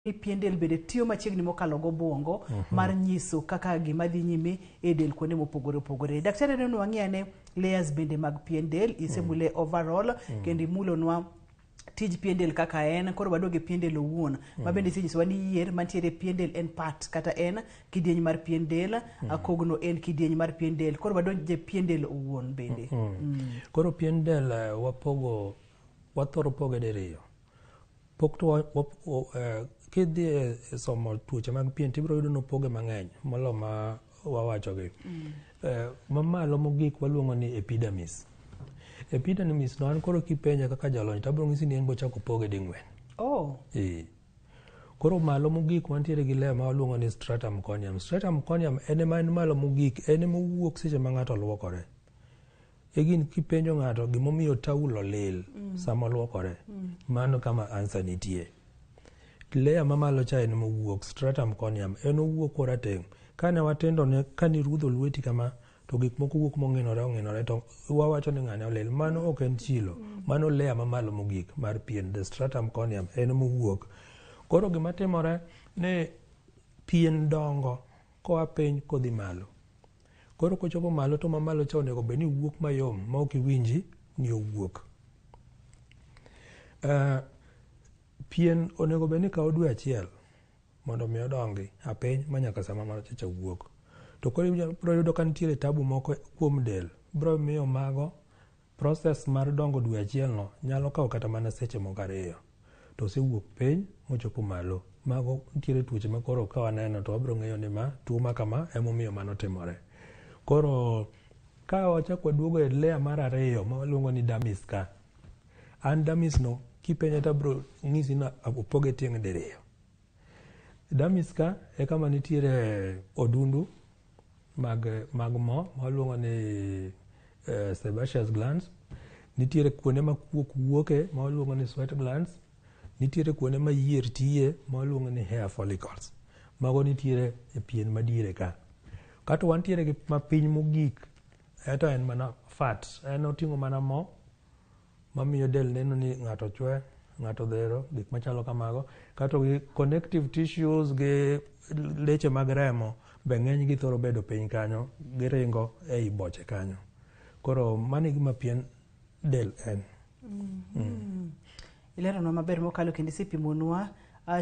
pien del bende tiyo machiegni mokalo gobwongo mar nyiso kaka gima dhi nyime e del kuonde mopogore opogore. Daktari neno wang'iyane layers bende mag pien del, isemule overall kendo imulonwa tij pien del kaka en, koro wadoge pien del owuon ma bende isenyisowa ni yier mantiere pien del en part kata en kidieny mar pien del, kogno en kidieny mar pien del, koro wadonje pien del owuon bende. Koro pien del wathoro poge diriyo. Pok to kidhi e somo tuoche mag pien tibiro yudo nopoge mang'eny molo ma wawachogi. Mamalo mogik waluongo ni epidermis. Epidermis no an koro kipenja kaka jalony tabiro ng'isi ni en bochako poge ding'wen. Koro malo mogik mantiere gi layer ma waluongo ni stratum corneum. Stratum corneum en ema en malo mogik, en ema owuok seche ma ng'ato luokore. Egin kipenjo ng'ato gimomiyo taulo lil sama luokore, mano kama answer nitie. Layer mamalo cha en mowuok stratum corneum, en owuok korateng'. Kane watendo ne kanirudho lweti kama to gik moko wuok mong'inore to wawacho ni ng'ane olil, mano ok en chilo, mano layer mamalo mogik mar pien, the stratum corneum en mowuok. Koro gima timore ne pien dongo koa piny kodhi malo. Koro kochopo malo to mamalo cha onego bed ni wuok mayom ma ok iwinji ni owuok. Pien onego bed ni kawo dwe achiel mondo mi odongi apiny manyaka sama malo cha wuok. To koro ibiro yudo ka nitiere tabu moko kuom del, biro miyo mago process mar dongo dwe achiel no nyalo kawo kata mana seche moko 2 to osewuok piny mochopo malo. Mago nitiere tuoche ma koro ka waneno to wabiro ng'eyo ni ma tuo ma kama emomiyo mano timore. Koro ka wachako waduogo e layer mar 2 ma waluongo ni dermis ka. An dermis no kipenja to abiro ng'isi na opoge tieng' diriyo. Dermis ka e kama nitiere odundu mag mo waluongo ni sebaceous glands, nitiere kuonde ma kuok wuoke ma waluongo ni sweat glands, nitiere kuonde ma yier tiye ma waluongo ni hair follicles. Mago nitiere e pien madiere ka. Kato wantiere gi mapiny mogik, eto en mana fat, en oting'o mana mo mamiyo del neno ni ng'ato chwe, ng'ato dhero, gik machalo kamago. Kato gi connective tissues gi leche mag remo be ng'eny gi thoro bedo piny kanyo, giringo ei boche kanyo. Koro mano gima pien del en. Ileronwa maber mokalo kendo isipimonwa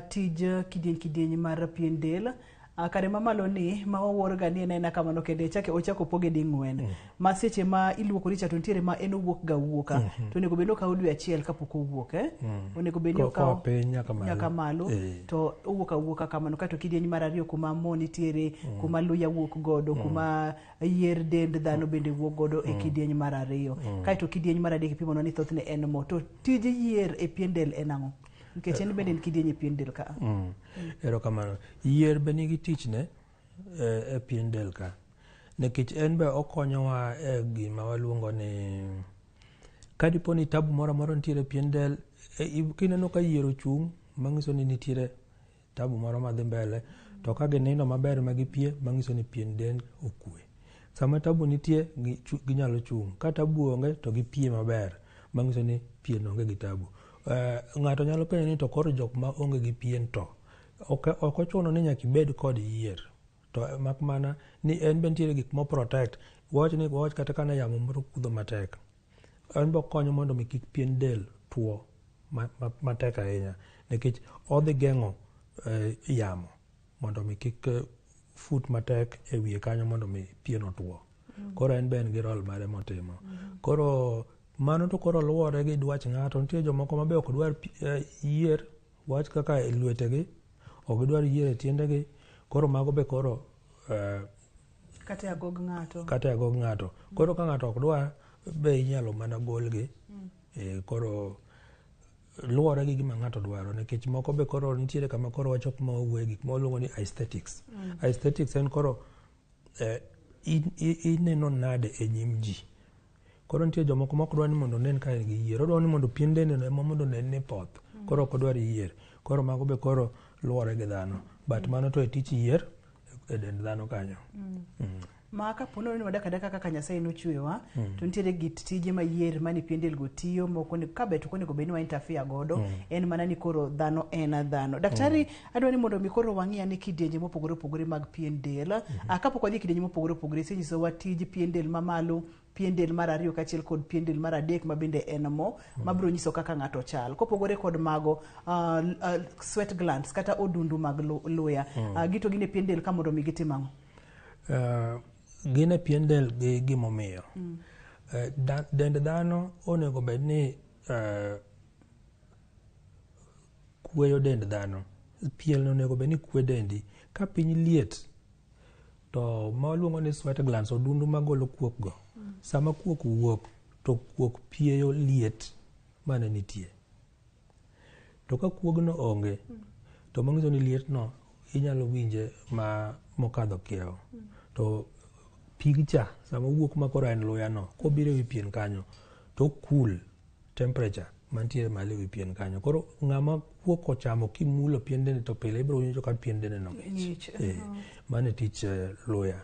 tij kidieny mar pien del. Kare mamalo ni ma wawuorga ni en kamano kende ochako poge ding'wen. Ma seche ma iluokori cha to nitiere ma en owuok ga wuoka. To onego bed ni okawo dwe achiel kapok owuok. Onego bed ni okawo piny nyaka malo to owuok awuoka kamano. Kato kidieny mar 2 kuma mo nitiere, kuma luya wuok godo, kuma yier dend dhano bende wuok godo e kidieny mar 2. Kaito kidieny mar 3 ipimonwa ni thothne en mo. To tij yier e pien del en ang'o? Nikech en bende kidieny e pien del ka. Erokamano. Yier be nigi tichne e pien del ka. Nikech en be okonyowa e gima waluongo ni kadipo ni tabu moro amora nitiere pien del, kineno ka yier ochung' mang'iso ni nitiere tabu moro madhi mbele, to ka ginindo maber ma gipie mang'iso ni pien del okwe. Sama tabu nitie ginyalo chung'. Ka tabu onge to gipie maber mang'iso ni pien onge gi tabu. Ng'ato nyalo penjo ni to koro jok ma onge gi pien to ok ochuno ni nyaka ibed kod yier, to mak mana ni en be nitiere gik mo protect. Wawach kata kana yamo moro kudho matek, en be konyo mondo mi kik pien del tuo matek ahinya, nikech odhi geng'o yamo mondo mi kik fut matek e wiye kanyo mondo mi pien otuo. Koro en be en gi role mare motimo. Koro mano to koro luwore gi dwach ng'ato. Nitie jomoko ma be ok dwar yier, wach kaka e lwetegi, ok dwar yier e tiendegi. Koro mago be koro kata agog ng'ato. Koro ka ng'ato ok dwar be inyalo mana golgi. Koro luwore gi gima ng'ato dwaro, nikech moko be koro nitiere kama koro wachopo ma owuoye gik ma waluongo ni aesthetics. Aesthetics en koro ineno nade e nyim ji. Koro nitie jomoko mok dwar ni mondo onen ka en gi yier, odwar ni mondo pien dende ema mondo onen ni poth. Koro ok odwar yier. Koro mago be koro luwore gi dhano. But mano to e tich yier e dend dhano kanyo. ma kapono ni wadaka daka kaka Nyasaye nochwewa to nitiere git tije mayier mani pien del go tiyo moko ni kabe to konego beni wa interfere godo en mana ni koro dhano en dhano. Daktari adwa ni mondo mi koro wang'ia ni kidienje mopogore opogore mag pien del kapok wadhi kidienje mopogore opogore senyiso wa tij pien del mamalo, pien del mar ariyo kachiel kod pien del mar adek mabende en mo mabiro nyiso kaka ng'ato chal kopogore kod mago sweat glands kata odundu mag luya gito gine pien del ka mondo mi gitimang'o. Gine pien del gi gimomiyo dend dhano onego bed ni kweyo dend dhano, pien onego bed ni kwe dendi ka piny liet to ma waluongo ni sweat glands, odundu magolo kuok go sama kuok wuok to kuok pieyo liet mane nitie, to ka kuogno onge to mang'iso ni liet no inyalo winje mokadho kiewo to pigcha sama wuok makoro en luya no kobiro ewi pien kanyo to cool temperature mantiere malo ewi pien kanyo, koro ng'ama kuok ochamo kimulo pien dende to pile ibiro winjo ka pien dende no ng'ich mane tich luya.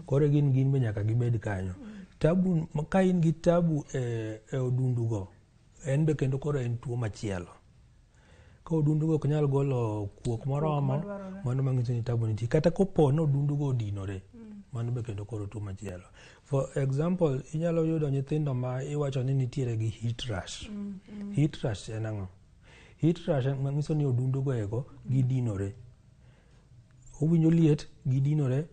Koro gin be nyaka gibed kanyo. Tabu ka in gi tabu e odundu go en be kendo koro en tuo machielo. Ka odundu go ok nyal golo kuok moromo mano mang'iso ni tabu nitie, kata kopo no odundu go odinore mano be kendo koro tuo machielo. For example, inyalo yudo nyithindo ma iwacho ni nitiere gi heat rash. Heat rash en ang'o? Heat rash mang'iso ni odundu go ego gidinore, owinjo liet gidinore,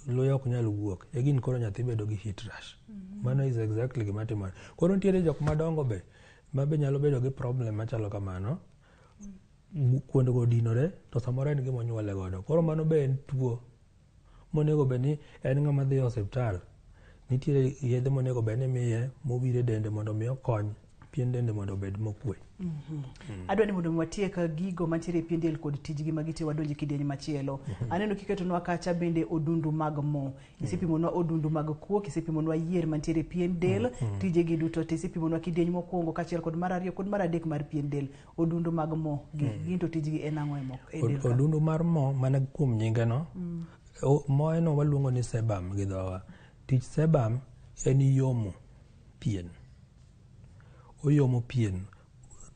luya ok nyal wuok, gin koro nyathi bedo gi heat rash. Mano is exactly gima timore. Koro nitiere jok madongo be ma be nyalo bedo gi problem machalo kamano, kuonde go dinore to samoro en gima onyuole godo. Koro mano be en tuo monego bed ni en ng'ama dhi e osiptal, nitiere yedhe monego bed ni miye mowire dende mondo mi okony pien dende mondo obed mokwe. Adwa ni mondo watiek gigo mantiere pien del kod tijgi magite wadonje kidienje machielo. Aneno kiketonwa kacha bende odundu mag mo, isipimonwa odundu mag kuok, isipimonwa yier mantiere pien del, tijegi duto isipimonwa kidienje mokwongo kachiel kod mar ariyo kod mar adek mar pien del. Odundu mag mo ginto tijgi en ang'o e del? Odundu mar mo mana kuom nyinge no, mo eno waluongo ni sebum gi dhowa. Tich sebum en yomo pien, oyomo pien.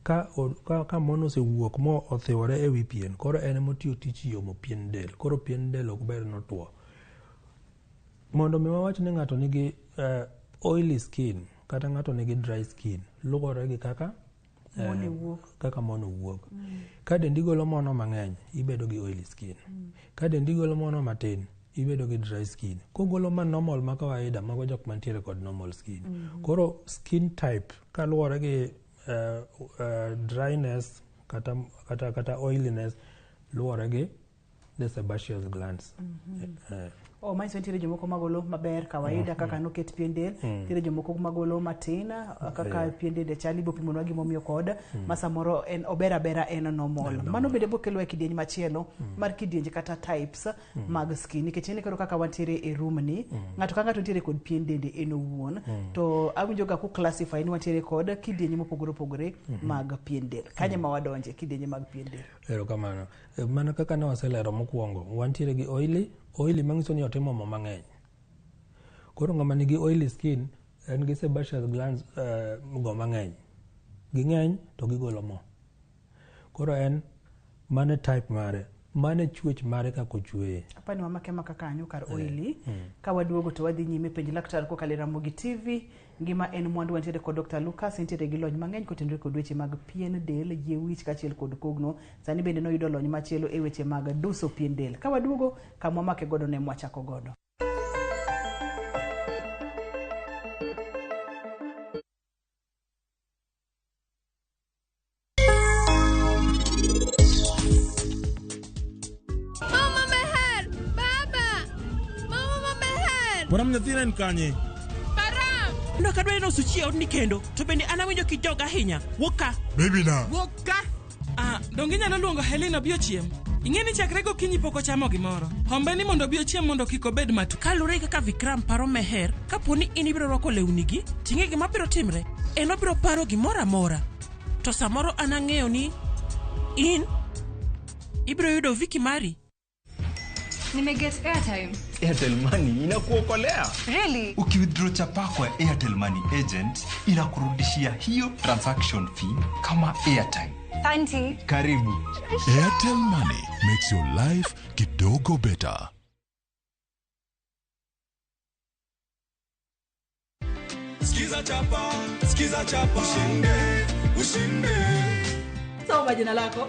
Ka mono osewuok mo othiwore ewi pien, koro en motiyo tich yomo pien del, koro pien del ok ber notuo. Mondo mi wawach ni ng'ato nigi oily skin kata ng'ato nigi dry skin, luwore gi kaka mono wuok. Ka dendi golo mono mang'eny, ibedo gi oily skin. Ka dendi golo mono matin, ibedo gi dry skin. Kogolo ma normal ma kawaida, mago jok mantiere kod normal skin. Koro skin type kaluwore gi dryness kata oiliness luwore gi the sebaceous glands. Manyiso nitiere jomoko magolo maber kawaida kaka noket pien del, nitiere jomoko magolo matin kaka pien del chali, ibo pimonwa gimomiyo kod ma samoro en ober abera en normal. Mano bende bokelo e kidienje machielo mar kidienje kata types mag skin, nikech en kero kaka wantiere e room ni, ng'ato ka ng'ato nitiere kod pien dende en owuon, to awinjo ga ku classify ni wantiere kod kidienje mopogore opogore mag pien del. Kanye ma wadonje kidienje mag pien del? Erokamano. Mana kaka ne waselero mokwongo, wantiere gi oily mang'iso ni otimo mo mang'eny. Koro ng'ama nigi oily skin en gi sebaceous glands go mang'eny, ging'eny to gigolo mo. Koro en mane type mare, mane chwech mare kako chweye. Apani wamake maka kanyo kar oily. Ka waduogo to wadhi nyime penj laktar kokalo Ramogi TV. Ngima en mwandu wantiere kod Dr. Lucas, nitiere gi lony mang'eny kotenore kod weche mag pien del, yie wich kachiel kod kogno. Sani bende noyudo lony machielo e weche mag duso pien del. Ka waduogo kama make godo ne mwachako godo. Moram nyathina en kanye? No kadwe no suchi od ni kendo to bende anawinjo kijoga ahinya. Woka. Baby na. Woka. Donge nyalo luongo Helena bio chiem. Ing'eni chakre go kinyi poko chamo gimoro. Hombe ni mondo bio chiem mondo kiko bed matu. Kalure kaka Vikram paro Meher, kaponi inibiro rwako lewni gi, tinge gima biro timre. Eno biro paro gimoro amora. To samoro anang'eyo ni in ibiro yudo Viki mari. Nimeget airtime. Airtel Money inakuokolea. Really? Ukiwithdraw chapa kwa Airtel Money agent inakurudishia hiyo transaction fee kama airtime. Auntie. Karibu. Airtel Money makes your life kidogo better. Skiza chapa, ushinde. Soma jina lako.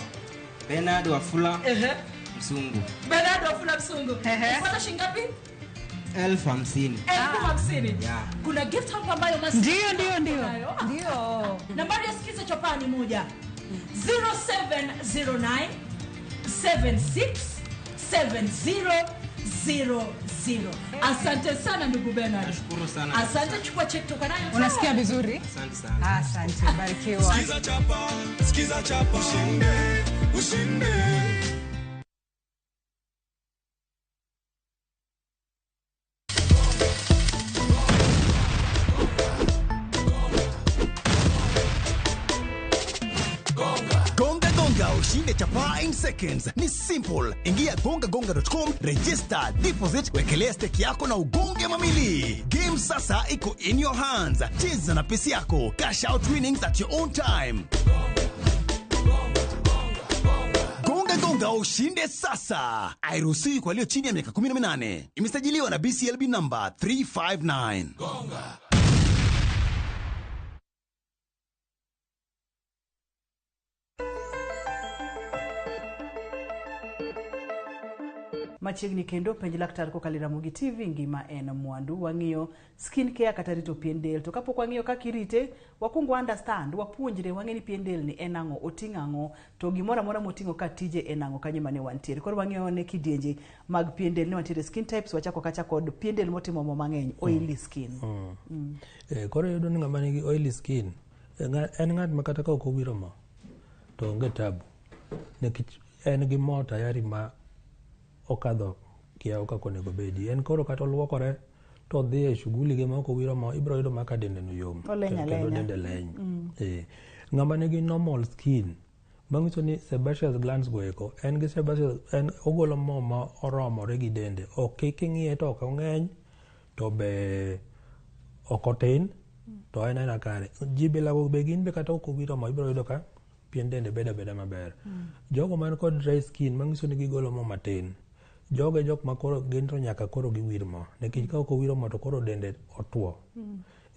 Bernard Wafula Msungu. Bernard Wafula Msungu. Unapata shingapi? 50,000. 50,000. Yeah. Kuna gift hapa ambayo masi. Ndio. Nambari ya Skiza chapa ni moja. 0709 767000. Asante sana ndugu Bernard. Nashukuru sana. Asante, chukua check toka nayo. Unasikia vizuri? Asante sana. Asante, barikiwa. Skiza chapa, ushinde. Ushinde chapa in seconds. Ni simple. Ingia gongagonga.com, register, deposit, wekelea stake yako na ugonge mamili. Game sasa iko in your hands. Cheza na pesa yako. Cash out winnings at your own time. Gonga ushinde sasa. Hairuhusiwi kwa walio chini ya miaka 18. Imesajiliwa na BCLB number 359. Gonga. Machiegni kendo penj laktar kokalo Ramogi TV ngima en mwandu wang'iyo skin care kata rito pien del. To kapok wang'iyo kaka irite, wakungo understand, wapuonjre wang'eni pien del ni en ang'o, oting'o ang'o, to gimoro amora moting'o ka tije en ang'o, kanyo mane wantiere. Koro wang'iyo ne kidienje mag pien del, ne wantiere skin types, wachako kacha kod pien del motimo mo mang'eny, oily skin. Koro yudo ni ng'ama nigi oily skin en ng'at ma kata ka ok owiro mo to onge tabu, nikech en gi mo tayari ma okadho kiao kako nego bedi. En koro kata luokore to dhi e shughuli ge ma ok owiro mo, ibro yudo maka dende no yom kendo dende leny. Ng'ama nigi normal skin mangiso ni sebaceous glands go eko, en gi sebaceous, en ogolo mo ma oromore gi dende, ok king'iye to ok ong'eny to be ok otin, to en aina kare. Jibila go be gin be kata ok owiro mo, ibro yudo ka pien dende beda maber. Jogo man kod dry skin mangiso ni gigolo mo matin, jok ma koro gin to nyaka koro giwir mo, nikech ka ok owiro mo to koro dende otuo,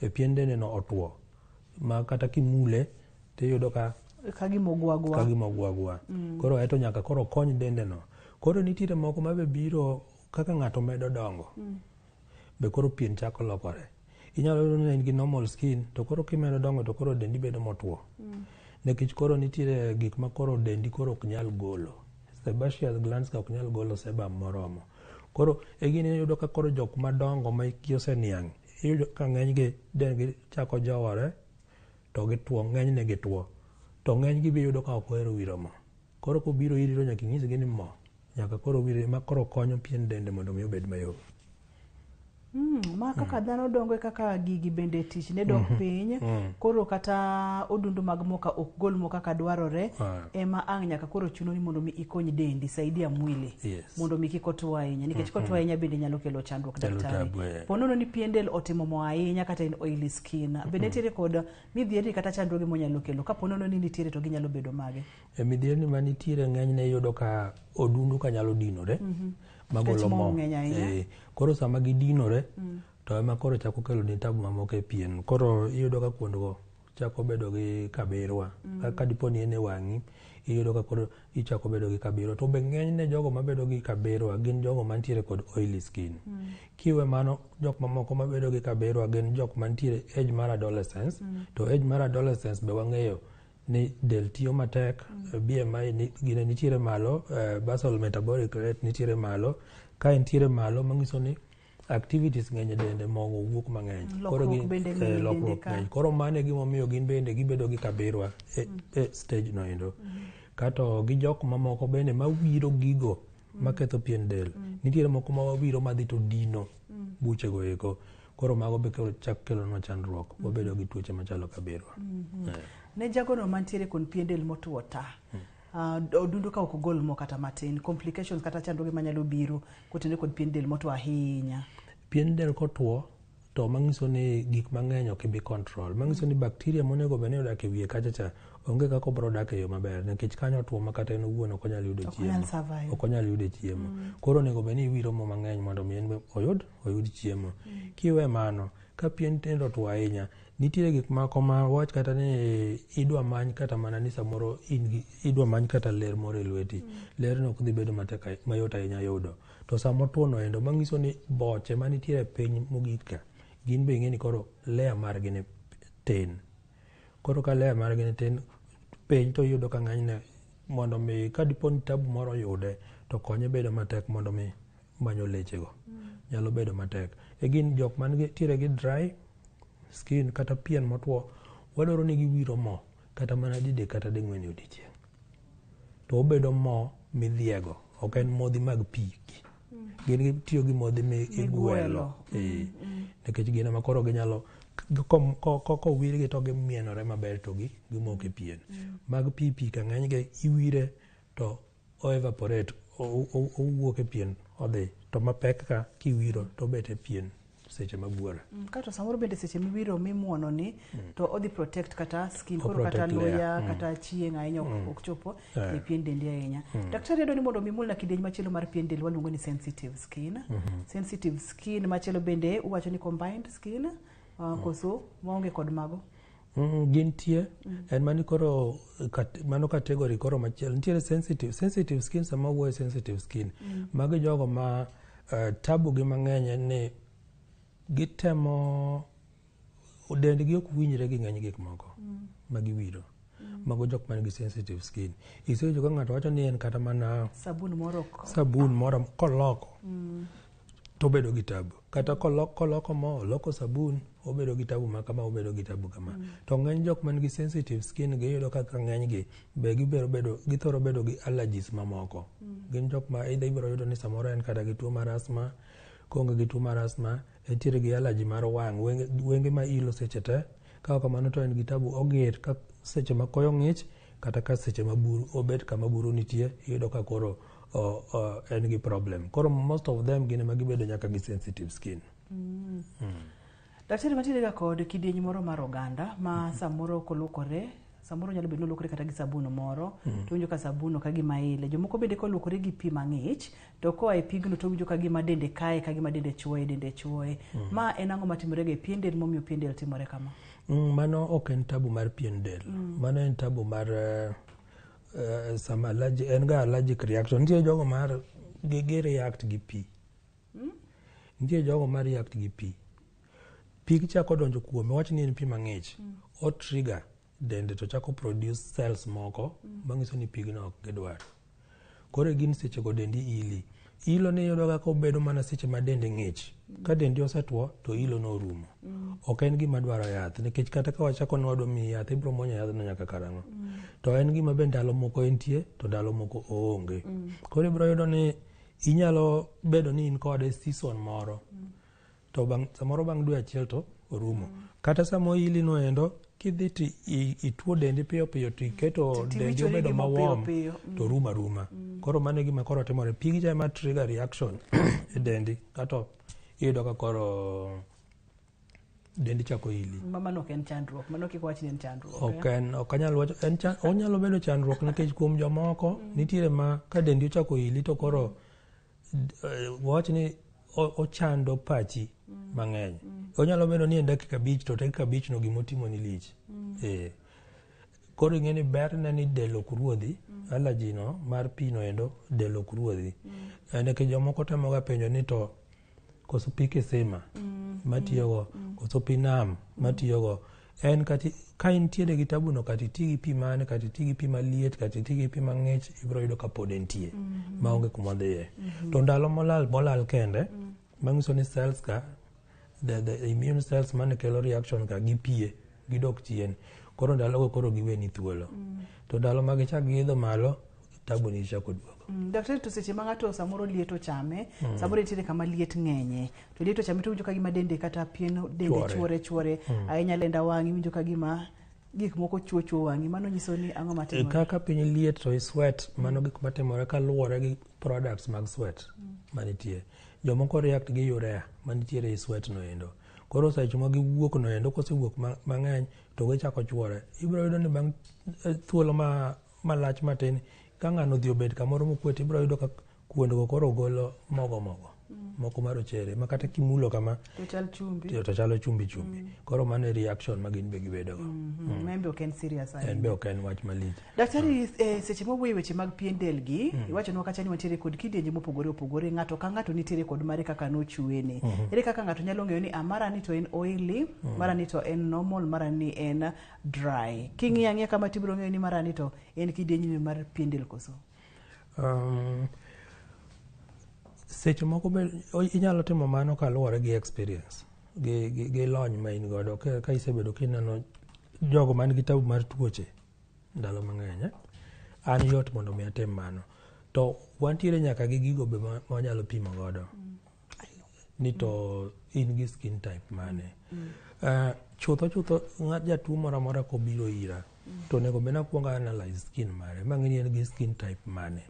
e pien dende no otuo ma kata kimule tiyudo ka kagimogwagwa. Koro eto nyaka koro kony dende no. Koro nitiere moko ma be biro kaka ng'ato medo dongo, be koro pien chako lokore. Inyalo yudo ni en gi normal skin to koro kimedo dongo to koro dendi bedo motuo, nikech koro nitiere gik ma koro dendi koro ok nyal golo, sebaceous glands ka ok nyal golo sebum moromo. Koro e gini yudo ka koro jok madongo ma kiose niang', iyudo ka ng'enygi dendgi chako jowore to gituo, ng'enyne gituo, to ng'enygi be yudo ka ok ohero wiro mo. Koro kobiro iri to nyaka inyisgi ni mo nyaka koro wire, ma koro konyo pien dende mondo mi obed mayom. Ma kaka dhano dongo kaka gigi bende tich ne dok piny, koro kata odundu mag moka ok gol mo kaka dwarore, ema ang' nyaka koro chuno ni mondo mi ikony dendi, saidia mwili, mondo mi kik otuo ahinya, nikech kotuo ahinya bende nyalo kelo chandruok daktari. Ponono ni pien del otimo mo ahinya kata en oily skin, bende nitiere kod midhieri kata chandruoge monyalo kelo, ka ponono ni nitiere to ginyalo bedo mage. Midhieri ma nitiere ng'enyne yudo ka odundu ka nyalo dinore, magolo mo. Koro sama gidinore to ema koro chako kelo ni tabu mamoko e pien. Koro iyudo ka kuondgo chako bedo gi kabirwa, ka dipo ni ene wang'i, iyudo ka koro ichako bedo gi kabirwa. To be ng'enyne jogo mabedo gi kabirwa gin jogo mantiere kod oily skin. Kiwe mano, jok mamoko mabedo gi kabirwa gin jok mantiere age mar adolescence, to age mar adolescence be wang'eyo ni del tiyo matek, BMI gine nitiere malo, basal metabolic rate nitiere malo. Ka nitiere malo mangiso ni activities ng'eny dende mogo wuok mang'eny, koro gin lokruok ng'eny. Koro mane gimomiyo gin bende gibedo gi kabirwa e stage no endo. Kato gi jok mamoko bende mawiro gigo maketho pien del, nitiere moko ma wawiro madhi to dino buche go eko. Koro mago be chak kelo no chandruok, wabedo gi tuoche machalo kabirwa. Ne jagono mantiere kon pien del motuo ta, odundu ka ok ogol mo kata matin, complications kata chandruoge manyalo biro kotende kod pien del motwo ahinya. Pien del kotwo to mangiso ni gik mang'eny ok bi control. Mangiso ni bakteria monego bene odak e wiye kacha cha onge kaka obro dak e yo maber nikech kanyo tuo makata en owuon ok onyal yudo chiemo. Ok onyal yudo chiemo. Koro onego bene iwiro mo mang'eny mondo mi en oyud chiemo. Kiwe mano, ka pien del otwo ahinya, nitiere gik moko ma wach kata ni idwa many kata mana ni samoro idwa many kata ler moro e lweti. Ler no ok dhi bedo matek mayot ahinya yudo. To samo tuo no endo mangiso ni boche manitiere piny mogik ka gin be ing'e ni koro layer margi ni tin. Koro ka layer margi ni tin piny to yudo ka ng'anyne mondo mi ka dipo ni tabu moro yude to konye bedo matek mondo mi manyo lechego. Nyalo bedo matek. E gin jok man tiere gi dry skin kata pien motwo, wadwaro ni giwiro mo kata mana dide kata ding'wen e odiechieng'. To obedo mo midhiego, ok en modhi mag pi. Gin gitiyo gi modhi migwelo. Nikech gin ema koro ginyalo kowirgi to gimienore maber to gimoke pien. Mag pi ka ng'enygi iwire to o-evaporate, owuok e pien odhi. To mapek ka kiwiro to bet e pien seche mabuora. Kato samoro bende seche miwiro mimuono ni to odhi protect kata skin, koro kata luya kata chieng' ahinya ok chopo e pien dendi ahinya. Daktari yado ni mondo mimul na kidieny machielo mar pien del waluongo ni sensitive skin. Sensitive skin machielo bende uwacho ni combined skin koso waonge kod mago. Gintie en mani koro mano category koro machielo. Nitiere sensitive skin sama wuoye sensitive skin. Magi jogo ma tabu gi mang'eny en ni gitemo dendgi ok winjre gi ng'eny gik moko magiwiro. Mago jok man gi sensitive skin. Isewinjo ka ng'ato wacho ni en kata mana sabun moro koloko to bedo gi tabu. Kata koloko mo, loko sabun, obedo gi tabu ma kama, obedo gi tabu kama. To ng'eny jok man gi sensitive skin giyudo kaka ng'eny gi be githoro bedo gi allergies mamoko. Gin jok ma either ibiro yudo ni samoro en kata gi tuo mar asthma, konge gi tuo mar asthma, entiere gi allergy mar wang', wenge ma ilo seche te, ka kamano to en gi tabu ogir ka seche ma koyo ng'ich kata ka seche ma buru obet kama buru nitie, iyudo ka koro en gi problem. Koro most of them gine ma gibedo nyaka gi sensitive skin. Daktari matiere ga kod kidieny moro mar oganda ma samoro kolukore, samoro nyalo bedo lokore kata gi sabun moro, to winjo ka sabun ka gima ile. Jomoko bende kolukore gi pi mang'ich, to koa e pigno to winjo ka gima dende kae, ka gima dende chuoye. Ma en ang'o matimore ga e pien del momiyo pien del timore kama? Mano ok en tabu mar pien del. Mano en tabu mar sama en ga allergic reaction. Nitie jogo mar react gi pi. Nitie jogo mar react gi pi. Pi chako donjo kuome, wach ni en pi mang'ich. O trigger dende to chako produce cells moko, mangiso ni pigno ok gidwar. Koro gin seche go dendi ili. Ilo ne yudo kaka obedo mana seche ma dende ng'ich. Ka dendi osetwo to ilo no rumo. Ok en gima dwaro yath, nikech kata ka wachako ni wadwa mi yath, ibiro muonyo yathno nyaka karang'o. To en gima be ndalo moko entie, to ndalo moko oonge. Koro ibiro yudo ni inyalo bedo ni in kode season moro, to samoro bang' dwe achiel to orumo. Kata samo ili no endo, kidhi ti ituo dendi piyo piyo to iketo dendi obedo mawom to ruma. Koro mano gima koro timore. Pigi cha ema trigger reaction e dendi, kato iyudo ka koro dendi chako ili. Mano ok en chandruok, mano kik wach ni en chandruok. Ok anyal wacho, onyalo bedo chandruok nikech kuom jomoko nitiere ma ka dendi ochako ili to koro wach ni ochando pachi mang'eny. Onyalo bedo ni en dakika 5 to dakika 5 no gimotimo ni lich. Koro ing'e ni ber ne ni del ok ruodhi, allergy no mar pi no endo del ok ruodhi. Nikech jomoko temo ga penjo ni to koso pi kisima matiyogo, koso pi nam matiyogo. En ka intiere gi tabu no kata iti gi pi mane, kata iti gi pi maliet, kata iti gi pi mang'ich, ibiro yudo ka pod entie maonge kuma dhiye. To ndalo molal kende, mangiso ni cells ka, the immune cells mane kelo reaction ka gipie, gidok chien. Koro ndalo go koro giweni thuolo. To ndalo ma gichak giidho malo, tabu ni chako duogo. Daktari, to seche ma ng'ato samoro liet ochame, samoro nitiere kama liet ng'enye, to liet ochame to winjo ka gima dende kata pien dende chuore, ahinya lenda wang'i winjo ka gima gik moko chuocho wang'i, mano nyiso ni ang'o matimore? Kaka piny liet to i sweat, mano gik matimore kaluwore gi products mag sweat manitie. Jomoko react gi urea manitiere i sweat no endo. Koro seche ma giwuok no endo, kosewuok mang'eny to gichako chwore. Ibiro yudo ni bang' thuolo malach matin, ka ng'ano odhi obed kamoro mokwet, ibiro yudo ka kuondgo koro golo moko marochere, ma kata kimulo kama to chalo chumbi. Koro mano e reaction ma gin be gibedogo. Membe ok en serious ahinya. En be ok en wach malich. Daktari, seche mowuoyo weche mag pien del gi, iwachonwa kacha ni wantiere kod kidienje mopogore opogore, ng'ato ka ng'ato nitiere kod mare kaka nochwene. Ere kaka ng'ato nyalo ng'eyo ni mara ni to en oily, mara ni to en normal, mara ni en dry? King'iyo ang'iya kama tibiro ng'eyo ni mara ni to en kidienje mar pien del koso? Seche moko inyalo timo mano kaluwore gi experience, gi lony ma in godo. Ka isebedo kineno jogo man gi tabu mar tuoche ndalo mang'eny, an yot mondo mi atim mano. To wantiere nyaka gi gigo be ma wanyalo pimo godo ni to in gi skin type mane. Chutho jatuo moro amora kobiro ira, to onego bed nakwongo analyze skin mare mang'e ni en gi skin type mane.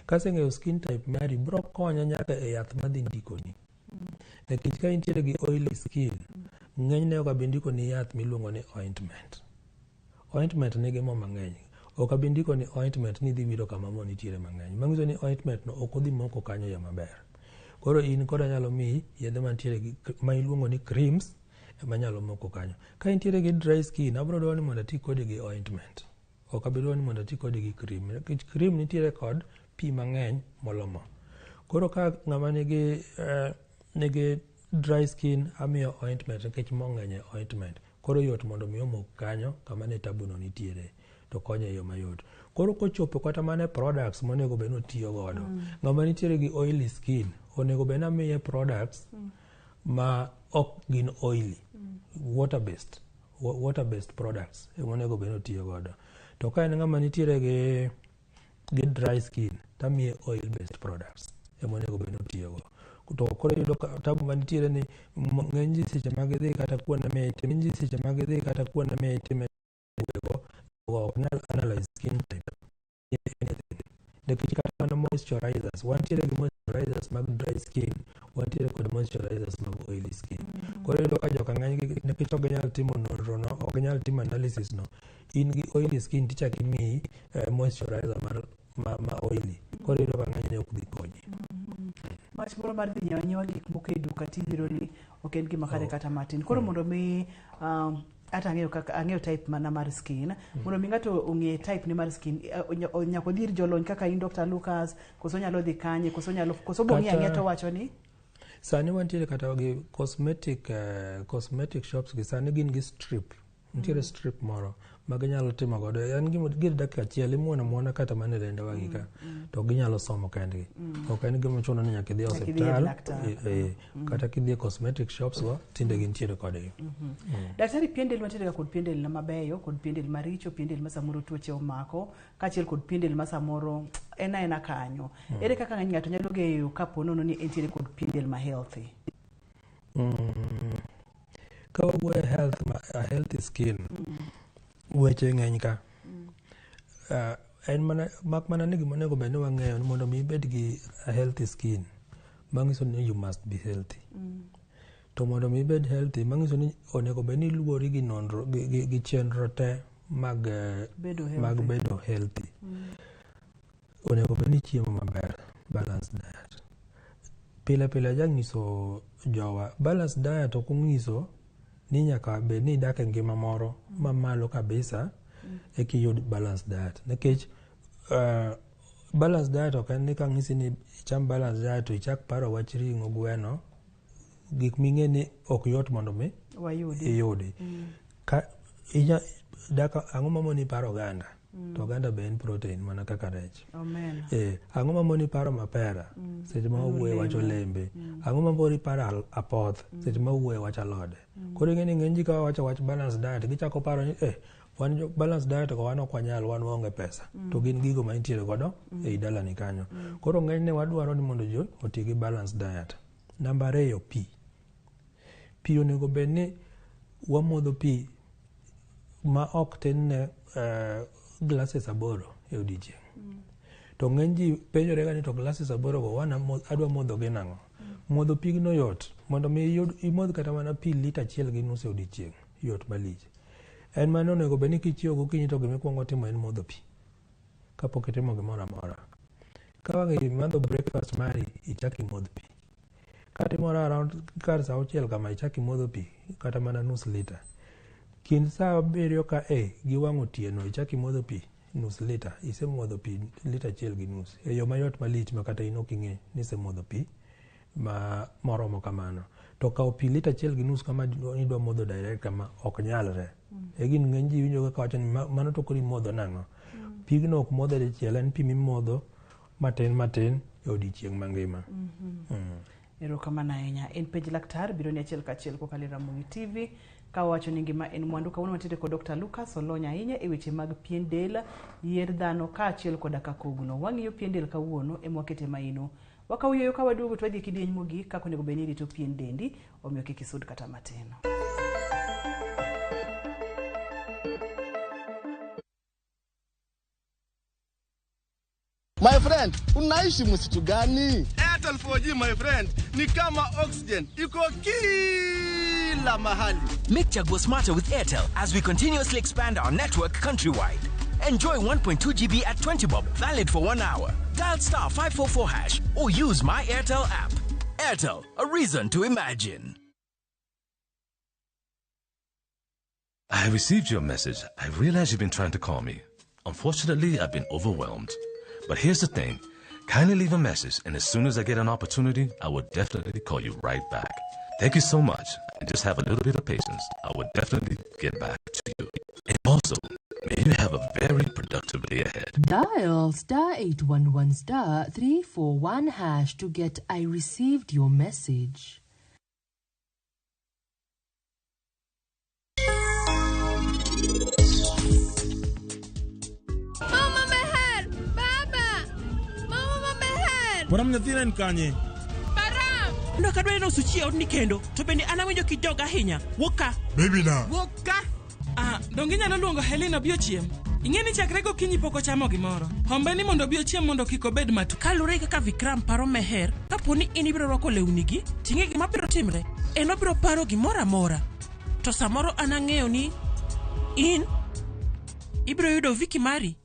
Kaseng'eyo skin type mari, biro konya nyaka e yath madhi ndikoni. Nikech ka intiere gi oily skin, ng'enyne ok abi ndikoni yath miluongo ni ointment. Ointment nigi mo mang'eny. Ok abi ndikoni ointment ni dhi wiro kama mo nitiere mang'eny. Manyiso ni ointment no ok odhi moko kanyo ya maber. Koro in koda nyalo miyi yedhe mantiere ma iluongo ni creams ema nyalo moko kanyo. Ka intiere gi dry skin, abiro dwaro ni mondo ati kodi gi ointment. Ok abi dwaro ni mondo ati kodi gi cream. Nikech cream nitiere kod pi mang'eny molomo. Koro ka ng'ama nigi dry skin, amiyo ointment nikech mo ng'eny e ointment. Koro yot mondo mi omok kanyo kama ne tabuno nitiere, to konye e yo mayot. Koro kochopo kata mana products monego bed notiyo godo. Ng'ama nitiere gi oily skin, onego bed namiye products ma ok gin oily, water based products onego bed notiyo godo. To ka en ng'ama nitiere gi dry skin, tamiye oil based products onego bed notiyo go. To koro yudo tabu manitiere ni ng'eny ji seche mag idhi kata kuonde ma itime ok nyal analyze skin type. Nikech kata mana moisturizers, wantiere gi moisturizers mag dry skin, wantiere kod moisturizers mag oily skin. Koro yudo ka joka ng'eny nikech ok ginyal timo nonro no, ok ginyal timo analysis no. In gi oily skin, tichak imiyi moisturizer ma oily. Koro yudo ka ng'eny ne ok dhi konyi. Mach moro mar dhi nyiewo gik moko e duka tibiro ni ok en gima kare kata matin. Koro mondo mi ata ang'eyo type mana mar skin, mondo mi ng'ato ong'e type ni mar skin, nyaka odhi ir jolony kaka in Dr. Lucas, koso nyalo dhi kanye, koso bong'i ang'e to wacho ni sani wantiere kata gi cosmetic shops gi sani gin gi strip. Nitiere strip moro ma ginyalo timo godo. En gir dakika achiel, imuona kata mana e dende wagi ka, to ginyalo somo kendgi. Ok en gima chuno ni nyaka idhi e osiptal. Kata kidhi e cosmetic shops go, tinde gintiere kodgi. Daktari, pien del wantiere kod pien del na mabeyo, kod pien del maricho, pien del ma samoro tuoche omako, kaachiel kod pien del ma samoro ena kanyo. Ere kaka ng'ato nyalo ng'eyo kapo nono ni entiere kod pien del ma healthy? Ka wawuoyo healthy skin, weche ng'eny ka. En mak mana ni gima onego bed ni wang'eyo ni mondo mi ibed gi healthy skin, mang'iso ni you must be healthy. To mondo mi ibed healthy, mang'iso ni onego bed ni iluwori gi nonro gi chenro te mag bedo healthy. Onego bed ni chiemo maber, balanced diet. Pile pile jang'iso jowa, balanced diet ok ong'iso ni nyaka bed ni idak e ngima moro mamalo kabisa e kiyud balanced diet. Nikech balanced diet ok en ni kang'isi ni icham balanced diet to ichak paro wach ring'o, gweno, gik ming'e ni ok yot mondo mi iyudi. Ang'o mamoni paro oganda? To oganda be en protein mana kaka rech. Ang'o mamoni paro mapera? Seche ma owuoye wach olembe. Ang'o mamoni paro apoth? Seche ma owuoye wach alode. Koro ing'e ni ng'eny ji ka wacho wach balanced diet, gichako paro ni wan balanced diet ko wan ok wanyal, wan waonge pesa. To gin gigo ma intiere godo ei dalani kanyo. Koro ng'eny ne wadwaro ni mondo ji oti gi balanced diet. Namba 2, pi. Pi onego bed ni wamodho pi ma ok tin ne glasses aboro e odiechieng. To ng'eny ji penjore ni to glasses aboro go adwa modho gi nang'o. Modho pigno yot mondo mi imodh kata mana pi lita 1.5 e odiechieng yot malich. En mano onego bed ni kichiewo gokinyi to gimikwongo timo en modho pi kapok itimo gimoro amora. Ka wang' imadho breakfast mari ichaki modh pi. Kata imoro around kar sa 6 kama ichaki modho pi kata mana nus lita. Kind sa 7 ka gi wang' otieno ichaki modho pi nus lita. Isemodho pi lita 1.5 e yo mayot malich ma kata in ok ing'e ni isemodho pi ma moromo kamano. To kawo pi lita 1.5 kama idwa modho direct kama ok nyalre. E gin ng'eny ji winjo ka wacho ni mano to kori modho nang'o. Pigno ok modho dichiel, en pi mimodho matin e odiechieng' mangima. Erokamano ahinya. En Penj Laktar biro ni achiel kachiel kokalo Ramogi TV ka wacho ni ngima en mwandu. Kawuono wantiere kod Dr. Lucas olony ahinya e weche mag pien del, yier dhano ka achiel koda ka kogno. Wang'iyo pien del kawuono e mwakete maino. Wakawuoyo ka waduogo to wadhi kidieny mogik kaka onego bed ni rito pien dendi, omiyo kik isud kata matin. My friend, unaishi msitu gani? Airtel 4G my friend, ni kama oxygen, iko kila mahali. Make Chaguo smarter with Airtel as we continuously expand our network countrywide. Enjoy 1.2 GB at 20 bob, valid for 1 hour. Dial *544# or use my Airtel app. Airtel, a reason to imagine. I received your message. I realize you've been trying to call me. Unfortunately, I've been overwhelmed. But here's the thing. Kindly leave a message, and as soon as I get an opportunity, I will definitely call you right back. Thank you so much, and just have a little bit of patience. I will definitely get back to you. And also, may you have a very productive day ahead. Dial *811 *341# to get I received your message. Param nyathina en kanye? Param! Ndo kadwa ni usuchie odni kendo, to bende anawinjo kijoga ahinya. Woka! Baby na! Woka! Dongi nyalo luongo Helena bio chiem. Ing'eni chakre gokinyi pok ochamo gimoro. Hombe ni mondo bio chiem mondo kik obed matu. Kalure kaka Vikram paro meher, kaponi in ibiro rwako lewnigi, ting'e gima biro timre. En obiro paro gimoro amora. To samoro anang'eyo ni in ibiro yudo Viki mari.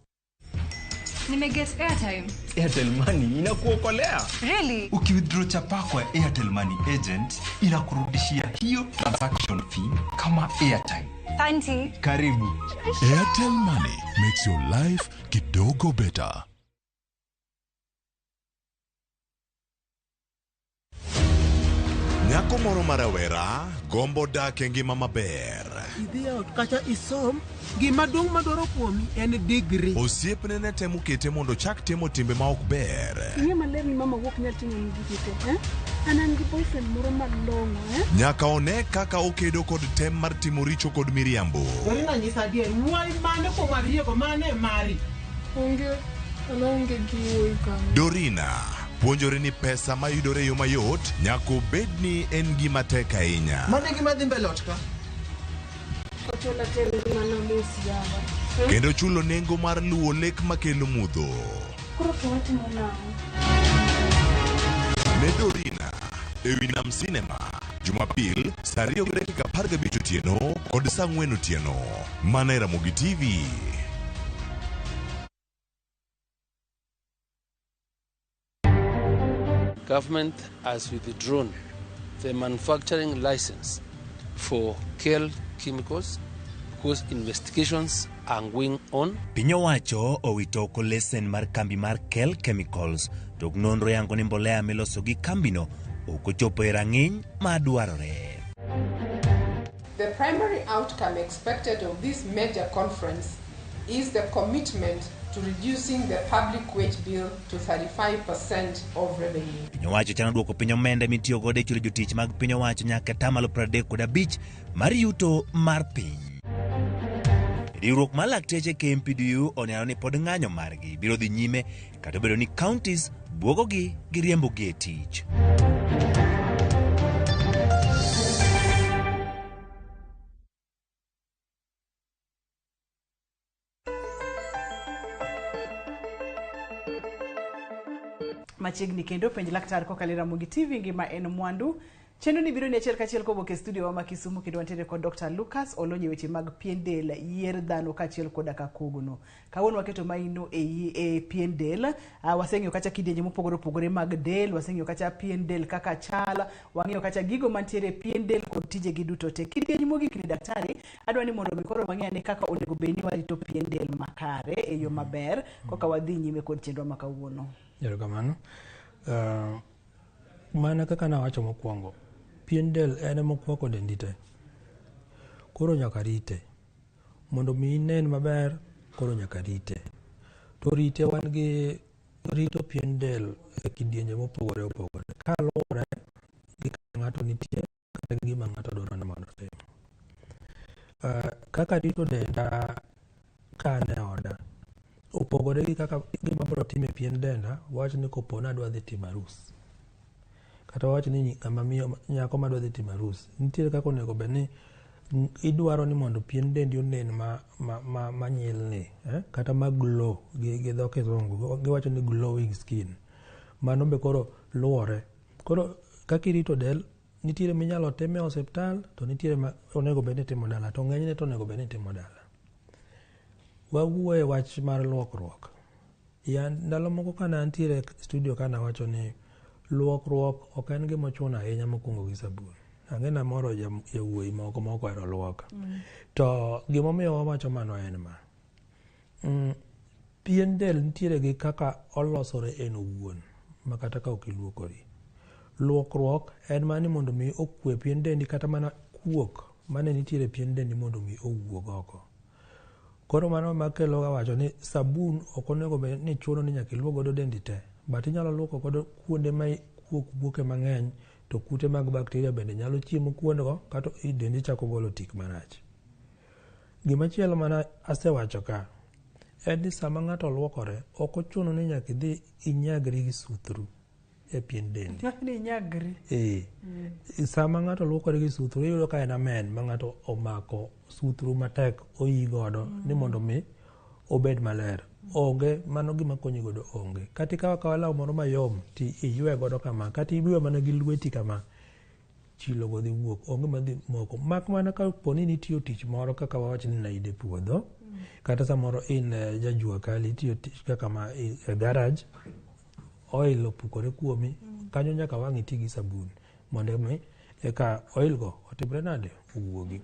Nimeget airtime. Airtel Money inakuokolea. Really? Ukiwithdraw chapa kwa Airtel Money agent inakurudishia hiyo transaction fee kama airtime. Tanti. Karibu. Airtel Money makes your life kidogo better. Nyako moro marawera gombo dak e ngima maber. Idhi ot kacha isom, gima duong' madwaro kuomi en degree. Osiepne ne temo kete mondo chak timo timbe ma ok ber. Ing'e maler ni mama wuok nyal timo ni gite, Anan gi boyfriend moro malong'o, Nyaka one kaka okedo kod tem mar timo richo kod miriambo. Dorina nyisa adier, wuoyi mane kuom ariyogo mane mari? Onge gi wuoyi kanyo. Dorina puonjore ni pesa mayudore yo mayot nyako bed ni en gima tek ahinya. Mane gima dhi mbele ot ka? Ochola tele mana mosi yawa. Kendo chulo nengo mar luwo lek makelo mudho. Koro watimo nang'o? Ne Dorina ewi Nam Cinema Jumapil saa 2:15 otieno kod saa 4 otieno mana e Ramogi TV. Government has withdrawn the manufacturing license for Kel Chemicals because investigations are going on. Piny owacho owito kolesen mar kambi mar Kel Chemicals to nonro yango ni mbolea miloso gi kambino ok ochopo e rang'iny madwarore. The primary outcome expected of this major conference is the commitment to reducing the public wage bill to 35% of revenue. Piny owacho chano duoko piny omenda mitiyo godo e chulo jotich mag piny owacho nyaka 35% mar yuto mar piny. Riwruok mar lakteche KMPDU oneno ni pod ng'anyo margi biro dhi nyime kata bedo ni counties buogogi gi riembogi e tich. machiegni kendo penj laktar kokalo Ramogi TV ngima en mwandu. Chenro ni biro ni achiel kachiel kowuok e studio wa Kisumu kendo wantiere kod Dr. Lucas olonye weche mag pien del, yier dhano kachiel koda ka kogno. Kawuono waketo maino e pien del, waseng'eyo kacha kidienje mopogore opogore mag del, waseng'eyo kacha pien del kaka chal, wang'eyo kacha gigo mantiere pien del kod tije gi duto te. Kidienje mogik ni daktari, adwa ni mondo mi koro wang'e ane kaka onego bedni warito pien del makare e yo maber koka wadhi nyime kod chenro ma kawuono. Erokamano. Mana kaka nawacho mokwongo, pien del en mokwako dendi te. Koro nyaka rite. Mondo mi inen maber, koro nyaka rite. To rite wan gi rito pien del e kidienje mopogore opogore. Kaluwore gi kaka ng'ato nitie kata gi gima ng'ato dwaro ni mondo otim. Kaka rito denda ka ane oda, opogore gi kaka gima biro time pien denda, wach ni kopo ni adwa dhi timo arus. Kata wach ni nyako madwa dhi timo arus, nitiere kaka onego bed ni idwaro ni mondo pien dendi onen ma nyilni, kata ma glow gi dho kizungu, giwacho ni glowing skin. Mano be koro luwore. Koro kaka irito del, nitiere minyalo time e osiptal, to nitiere ma onego bed ni timo dala, to ng'enyne to onego bed ni timo dala. Wawuoye wach mar luokruok. Ndalo moko kana antiere studio kana wacho ni luokruok ok en gima ochuno ahinya mokwongo gi sabun. Ang'ena moro jawuoyi moko mokwero luok. To gimomiyo wawacho mano en ma. Pien del nitiere gi kaka olosore en owuon, ma kata ka ok iluokori. Luokruok en mani mondo mi okwe pien dendi kata mana kuok mane nitiere pien dendi mondo mi owuog oko. Koro mano makelo ga wacho ni sabun ok onego bed ni chuno ni nyaka iluok godo dendi te. But inyalo luoko godo kuonde ma kuok wuoke mang'eny, to kute mag bakteria bende nyalo chiemo kuondgo kata dendi chako golo tik marach. Gimachielo mana asewacho ka en ni sama ng'ato luokore ok ochuno ni nyaka idhi inyagri gi suthru e pien dendi. Sama ng'ato luokore gi suthru, iyudo ka en amen ma ng'ato omako suthru matek oyi godo ni mondo mi obed maler. Onge, mano gima konyi godo onge. Kata ikawa kawa law moro mayom ti iywe godo kama, kata ibiro mana gi lweti kama, chilo go dhi wuok, onge madhi moko. Mak mana ka poni nitiyo tich moro kaka wawach ni naide puodho, kata samoro in jajua kali, itiyo tich kaka ma e garage, oil opukore kuomi, kanyo nyaka wang' iti gi sabun. Mondo mi eka oil go otimre nade? Owuogi.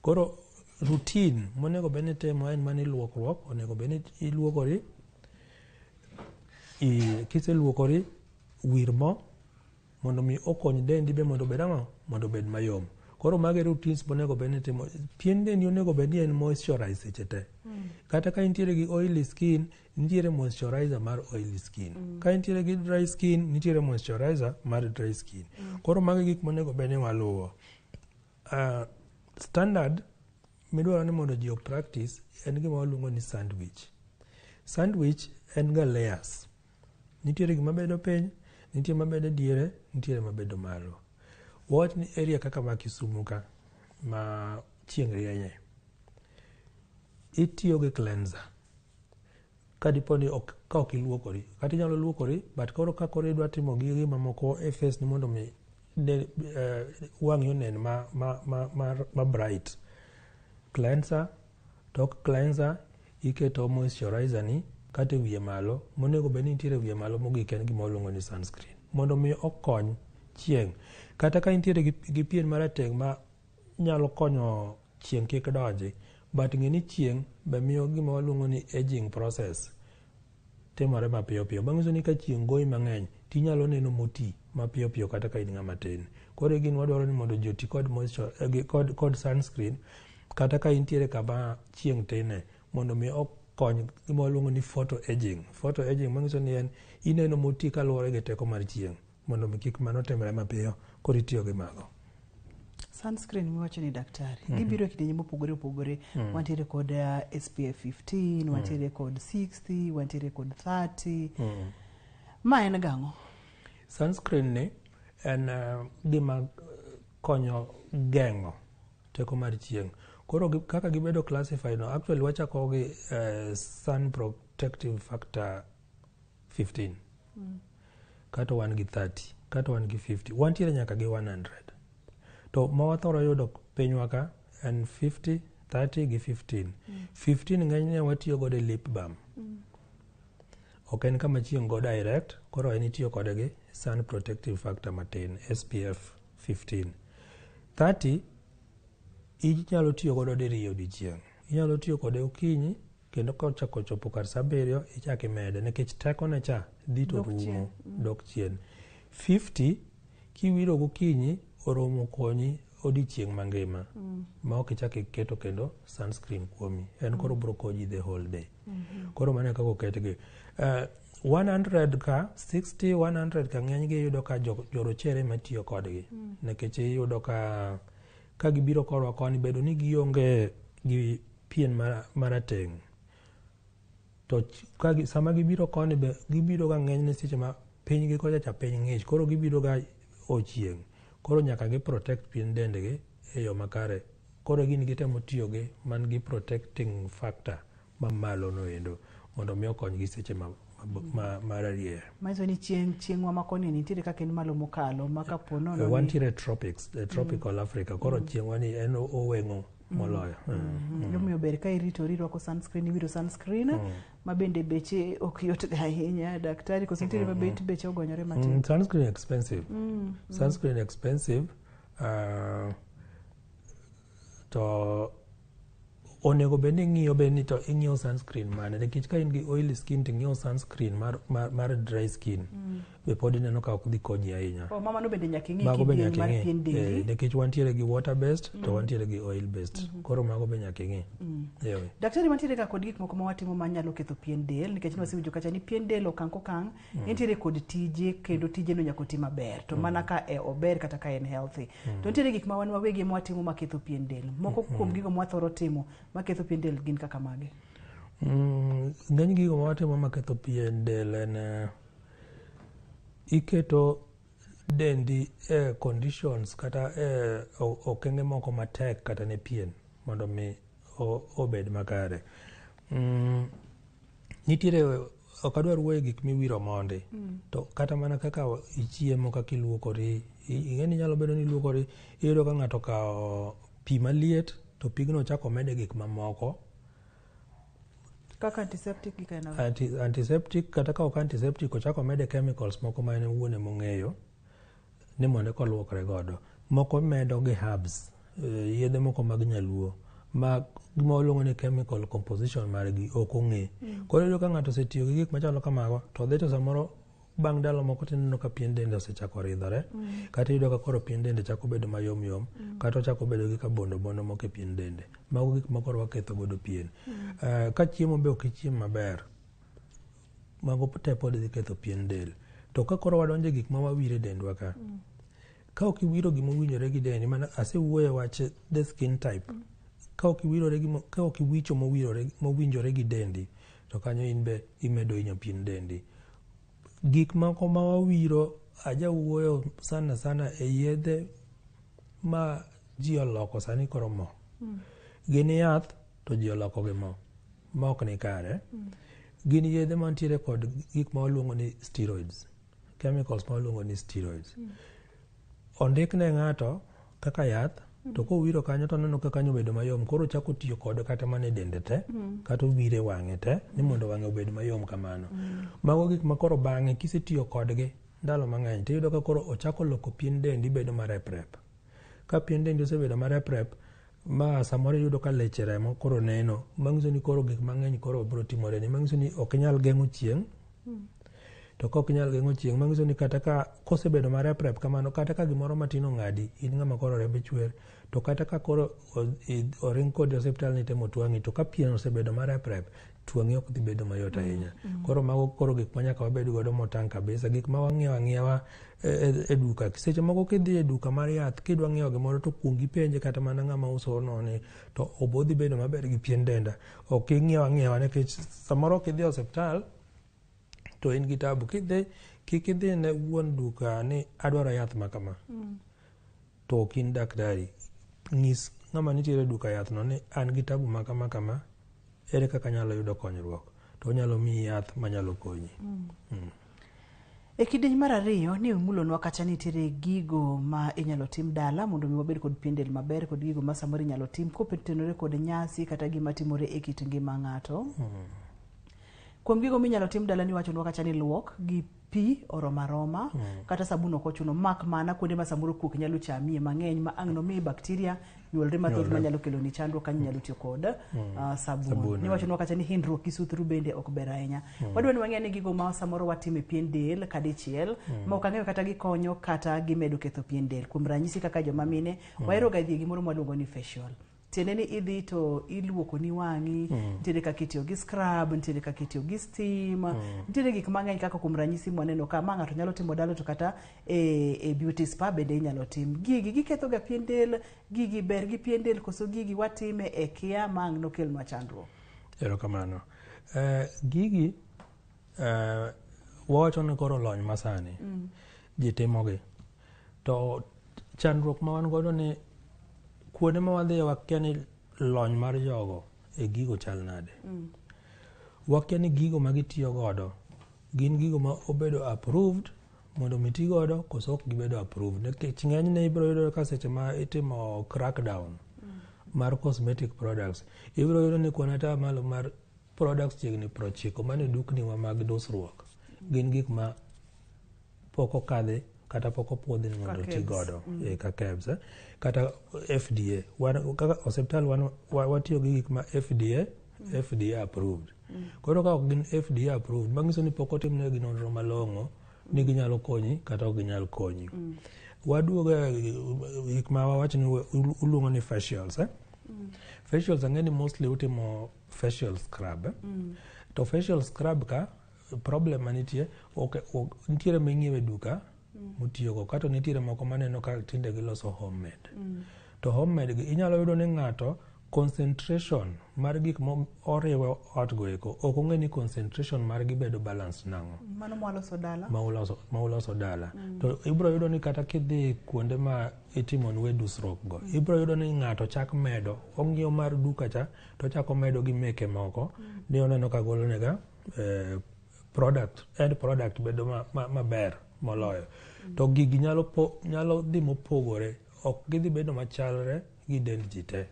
Koro routine monego bed ni timo en mani luokruok, onego bed ni iluokori, kiseluokori, wir mo, mondo mi okony dendi be mondo bed ang'o? Mondo bed mayom. Koro mage routines monego bed ni timo. Pien dendi onego bed ni en moisturize seche te. Kata ka intiere gi oily skin, nitiere moisturizer mar oily skin. Ka intiere gi dry skin, nitiere moisturizer mar dry skin. Koro mage gik monego bed ni waluwo. Standard midwaro ni mondo ji o practice en gima waluongo ni sandwich. Sandwich en ga layers. Nitiere gima bedo piny, nitiere mabedo diere, nitiere mabedo malo. Wawach ni area kaka ma Kisumu ka, ma chieng' rienye, itiyo gi cleanser. Kadipo ni ka ok iluokori, kata inyalo luokori, but koro ka koro idwa timo gigi mamoko e face ni mondo mi wang'i onen ma bright. Cleanser, tok cleanser, iketo moisturizer ni kata wiye malo, monego bed ni nitiere wiye malo mogik en gima waluongo ni sunscreen. Mondo mi okony chieng'. Kata ka intiere gi pien marateng' ma nyalo konyo chieng' kik donji, but ng'e ni chieng' be miyo gima waluongo ni aging process timore mapiyo piyo. Bang'iso ni ka chieng' goyi mang'eny, tinyalo neno moti mapiyo piyo kata ka in ng'ama tin. Koro gin wadwaro ni mondo ji oti kod sunscreen, kata ka intiere kama chieng' tine, mondo mi okony gima waluongo ni photo aging. Photo aging manyiso ni en ineno moti kaluwore gi teko mar chieng', mondo mi kik mano timre mapiyo, koro itiyo gi mago. Sunscreen miwacho ni daktari, gibiro e kidienje mopogore opogore, wantiere kod SPF 15, wantiere kod 60, wantiere kod 30. Ma en gang'o? Sunscreen ni en gima konyo geng'o teko mar chieng'. Koro kaka gibedo classified no, actually wachako gi sun protective factor 15. kata wan gi 30 kata wan gi 50 wantiere nyaka gi 100 to ma wathoro yudo pinywa ka en 50 30 gi 15 15 ng'enyne watiyo godo e lip balm ok en kama chieng' go direct koro en itiyo kode gi sun protective factor matin SPF 15 30 inyalo tiyo godo diriyo odiechieng' inyalo tiyo kode okinyi kendo kochako chopo kar saa 7 ichako imede nikech tekone cha dhi to rumo dok chien 50 kiwiro gokinyi oromo konyi odiechieng' mangima ma ok ichako iketo kendo sunscreen kuomi en koro biro konyi the whole day koro mano kaka oketgi 100 ka 60 100 ka ng'enygi iyudo ka jorochere matiyo kodgi nikech iyudo ka gibiro korwa koni bedo ni gionge gi pien marateng' to sama gibiro koni be gibiro ga ng'enyne seche ma piny gi kocha piny ng'ich koro gibiro ga ochieng' koro nyaka gi protect pien dendgi e yo makare koro gin gitemo tiyo gi man gi protecting factor mamalo noendo mondo mi okonygi seche mararieya. Manyiso ni chieng'wa ma koni nitiere kaka en malo mokalo ma kapo nono ni wantiere tropical Africa koro chieng'wa ni en oweng'o moloyo. Omiyo ber ka iritori rwako sunscreen ibiro sunscreen ma bende beche ok yot ga ahinya daktari koso nitiere ma beche ogonyore matin. Sunscreen expensive to onego bed ni ing'iyo bed ni to ing'iyo sunscreen mane nikech ka in gi oily skin to ing'iyo sunscreen mar dry skin be pod ineno ka ok dhi konyi ahinya. Mama no bende nyaka ing'i kidieny mar pien dendi nikech wantiere gi water based to wantiere gi oil based koro mago be nyaka ing'i. Daktari mantiere ka kod gik moko ma watimo manyalo ketho pien del nikech nwasewinjo kacha ni pien del okang' kokang' nitiere kod tije kendo tije no nyaka oti maber to mana ka ober kata ka en healthy to nitiere gik ma wan wawegi ma watimo maketho pien del moko kuom gigo ma wathoro timo maketho pien del gin kaka mage. Ng'eny gigo ma watimo maketho pien del en iketo dendi conditions kata okenge moko matek kata ne pien mondo mi obed makare. Nitiere ok adwar wuoyo gik miwiro mondi to kata mana kaka ichiemo kaka iluokori ing'eni nyalo bedo ni iluokori iyudo ka ng'ato okawo pi maliet to pigno chako mede gik mamoko kaka antiseptic gi kana antiseptic kata ka ok antiseptic ochako mede chemicals moko ma en wuone mong'eyo ni mondo koluokre godo moko medo gi herbs yedhe moko mag nyaluo ma gima waluongo ni chemical composition margi ok ong'e koro iyudo ka ng'ato osetiyo gi gik machalo kamago to dhi to samoro bang' ndalo moko tineno ka pien dende osechako ridhore kata iyudo ka koro pien dende chako bedo mayom yom kata ochako bedo gi kabondo bondo moko e pien dende mago gik ma koro waketho godo pien ka chiemo be ok ichiem maber mago te pod dhi ketho pien del to ka koro wadonjo e gik ma wawiro e dendwa ka ok iwiro gima owinjore gi dendi mana asewuoyo wach the skin type ka ok iwicho mowinjore gi dendi to kanyo in be imedo hinyo pien dendi. Gik moko ma wawiro ajawuoyo sana e yedhe ma ji oloko sani koro mo gin yath to ji oloko gi mo ma ok ni kare gin yedhe mantiere kod gik ma waluongo ni steroids chemicals ma waluongo ni steroids ondik ne ng'ato kaka yath to kowiro kanyo to neno ka kanyo obedo mayom koro chako tiyo kod kata mana e dende te kata owire wang'e te ni mondo wang'e obed mayom kamano mago gik ma koro bang'e kisetiyo kodgi ndalo mang'eny to iyudo ka koro ochako loko pien dendi bedo mareprep ka pien dendi osebedo mareprep ma samoro iyudo ka leche remo koro neno manyiso ni koro gik mang'eny koro biro timore ni manyiso ni ok inyal geng'o chieng' to ka ok inyal geng'o chieng' manyiso ni kata ka kosebedo mareprep kamano kata ka gimoro matin ong'adi in ng'ama koro rembe chwer to kata ka koro oring kodi osiptal ni temo twang'i to ka pien osebedo mareprep twang'i ok dhi bedo mayot ahinya koro mago koro gik ma nyaka wabed godo motang' kabisa gik ma wang'iewo ang'iewa e duka seche moko kidhi e duka mar yath kidwa ng'iewo gimoro to kuong ipenje kata mana ng'ama uso noni to obo dhi bedo maber gi pien denda ok ing'iewo ang'iewa nikech samoro kidhi e osiptal to in gi tabu kik idhi ne wuon duka ni adwaro yath makama to ok in daktari nyis ng'ama nitiere duka yath no ni an gi tabu makama ere kaka nyalo yudo konyruok to onyalo miyi yath manyalo konyi. E kidieny mar ariyo ni mulonwa kacha nitiere gigo ma inyalo tim dala mondo mi wabed kod pien del maber kod gigo ma samoro inyalo tim kotenore kod nyasi kata gima timore e kit ngima ng'ato. Kuom gigo minyalo tim dala ni wachonwa kacha ni luok gi pi oroma roma kata sabun ok ochuno mak mana kuonde ma samoro kuok nyalo chamie mang'eny ma ang' nomiyi bakteria nyuolre mathoth manyalo kelo ni chandruok ka nyalo tiyo kod sabun. Ni wachonwa kacha ni hindruok gi suthru bende ok ber ahinya. Wadwa ni wang'e ni gigo ma samoro watimo e pien del kadichiel ma ok ang'eyo kata gikonyo kata gimedo ketho pien del. Kuom ranyisi kaka joma mine wahero ga dhi gimoro mwaluongo ni facial. Tiende ni idhi to iluoko ni wang'i, nitiere kaka itiyo gi scrub, nitiere kaka itiyo gi steam, nitiere gik mang'eny kaka kuom ranyisi mwaneno ka ma ng'ato nyalo timo dala to kata e beauty spa bende inyalo tim. Gigi giketho ga pien del, gigi ber gi pien del koso gigi watime e kia ma ang' nokelnwa chandruok. Erokamano. Gigi wawacho ni koro lony masani ji timogi. To chandruok ma wan godo ni kuonde ma wadhiye wakia ni lony mar jogo e gigo chal nade. Wakia ni gigo ma gitiyo godo gin gigo ma obedo approved mondo miti godo koso ok gibedo approved. Nikech ng'enyne ibiro yudo ka seche ma itimo crackdown mar cosmetic products ibiro yudo ni kuon ata malo mar products chiegni 90 mane dukni wa mag dusruok gin gik ma pok okadhi kata pok opuodhi ni mondo ti godo ka KEBS kata FDA. Kaka osiptal watiyo gi gik ma FDA approved. Koro ka ok gin FDA approved manyiso ni pok otimne gi nonro malong'o ni ginyalo konyi kata ok ginyal konyi. Waduoga gik ma wawacho ni uluongo ni facials. Facials ang'e ni mostly utimo facial scrub. To facial scrub ka problem manitie nitiere ming'iewe duka mutiyogo kato nitiere moko maneno ka tinde giloso homemade. To homemade gi inyalo yudo ni ng'ato concentration mar gik ma oriwo otgo eko ok ong'e ni concentration margi bedo balance nang'o. Mano mwaloso dala? Ma uloso dala. To ibiro yudo ni kata kidhi kuonde ma itimo nwe dusruok go ibiro yudo ni ng'ato chak medo ong'iyo mar duka cha to chako medo gi meke moko ni oneno ka golo nega end product bedo maber moloyo. To gigi nyalo dhi mopogore ok gidhi bedo machalre gi dend ji te.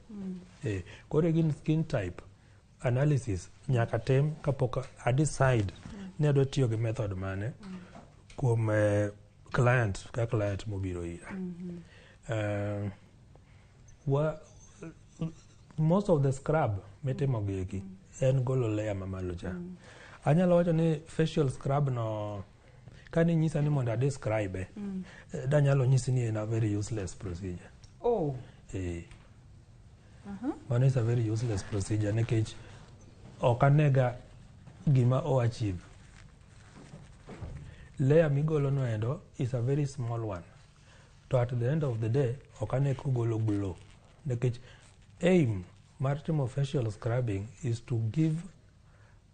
Koro gin skin type analysis nyaka tem kapok I decide ni adwa tiyo gi method mane kuom client mobiro ira. Most of the scrub mitimo gi en golo layer mamalo cha. Anyalo wacho ni facial scrub no kani nyisa ni mondo I describe danyalo nyisi ni en a very useless procedure. Mano is a very useless procedure nikech ok anega gima o achieve. Layer migolo no endo is a very small one. To at the end of the day ok ane kugolo glow. Nikech aim mar timo facial scrubbing is to give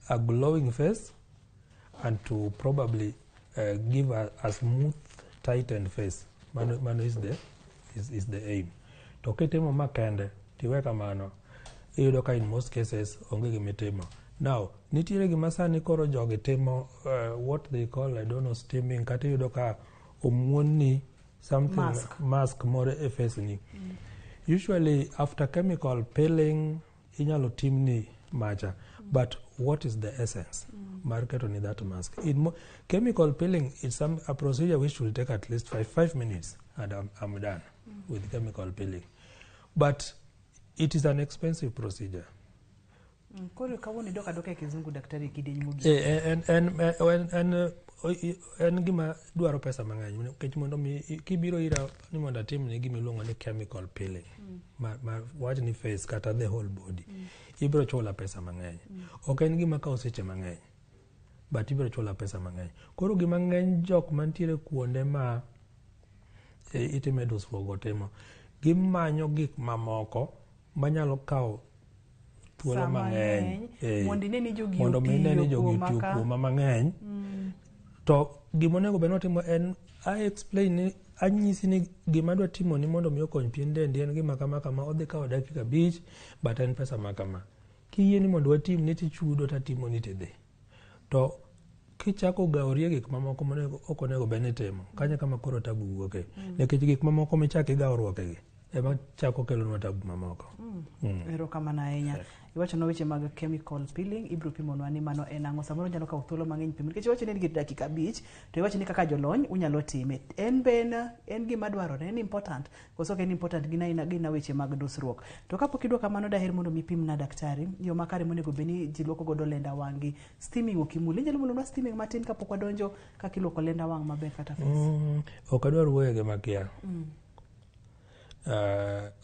a glowing face and to probably give a smooth tightened face. Mano is the aim. To kitimo makende tiwe kamano iyudo ka in most cases onge gimitimo. Now nitiere gima sani koro jogi timo what they call I don't know steaming kata iyudo ka omuon ni something mask moro e face ni. Usually after chemical peeling inyalo timni macha but what is the essence mar keto ni that mask? Chemical peeling is a procedure which will take at least 5 minutes and I'm done with chemical peeling. But it is an expensive procedure. Koro kawoni doka e kizungu daktari kidieny mugi. En gima dwaro pesa mang'eny nikech mondo kibiro ira ni mondo atim ni gima iluongo ni chemical peeling wach ni face kata the whole body ibiro chula pesa mang'eny. Ok en gima kawo seche mang'eny but ibiro chula pesa mang'eny. Koro gima ng'eny jok mantiere kuonde ma itime dusruok timo gimanyo gik mamoko manyalo kawo thuolo mang'eny mondo mine ni jogi otiyo kuoma mang'eny. To gimonego bed notimo en anyisi ni gima dwa timo ni mondo mi okony pien dendi en gima kama odhi kawo dakika 5 but en pesa makama. Kiyie ni mondo watim ni tichudo tatimo ni tidhi. To kichako gaorie gik mamoko monego ok onego bed ni timo, kanyo kama koro tabu wuoke. Nikech gik mamoko michako igaoruokegi ema chako kelonwa tabu mamoko. Erokamano ahinya. Iwachono weche mag chemical peeling, ibiro pimonwa ni mano en ang'o. Samoro nyalo kawo thuolo mang'eny pimo, nikech iwacho ni en gi dakika 5, to iwacho ni kaka jolony unyalo time. En gima dwarore, en important. Koso ok en important gina weche mag dusruok. To kapok idwa kamano, daher mondo mipimna daktari yo makare monego bed ni ji luoko godo lenda wang'gi. Steaming ok imul. Inyalo mulonwa steaming matin kapok wadonjo kaka iluoko lenda wang' maber kata face. Ok adwar wuoyo gi makia.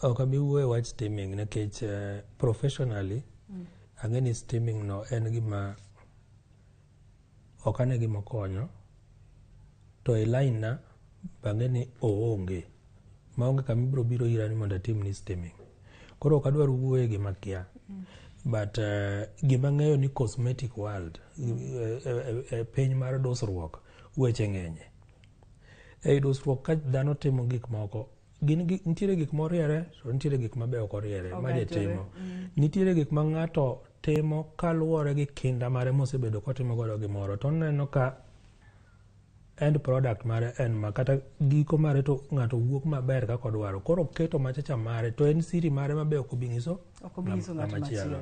Ok abi wuoyo wach steaming nikech professionally ang'e ni steaming no en gima ok ane gima konyo, to e line na bang'e ni oonge maonge kama ibiro biro ira ni mondo atim ni steaming. Koro ok adwar wuoyo gi makia. But gima ng'eyo ni cosmetic world piny mar dusruok weche ng'enye. Ei dusruok ka dhano timo gik moko, nitiere gik moriere to nitiere gik mabe ok oriere ma de timo. Nitiere gik ma ng'ato timo kaluwore gi kinda mare mosebedo kotimo godo gimoro, to neno ka end product mare en ma kata giko mare to ng'ato wuok maber kaka odwaro, koro keto machacha mare to en siri mare mabe ok obi nyiso ng'at machielo.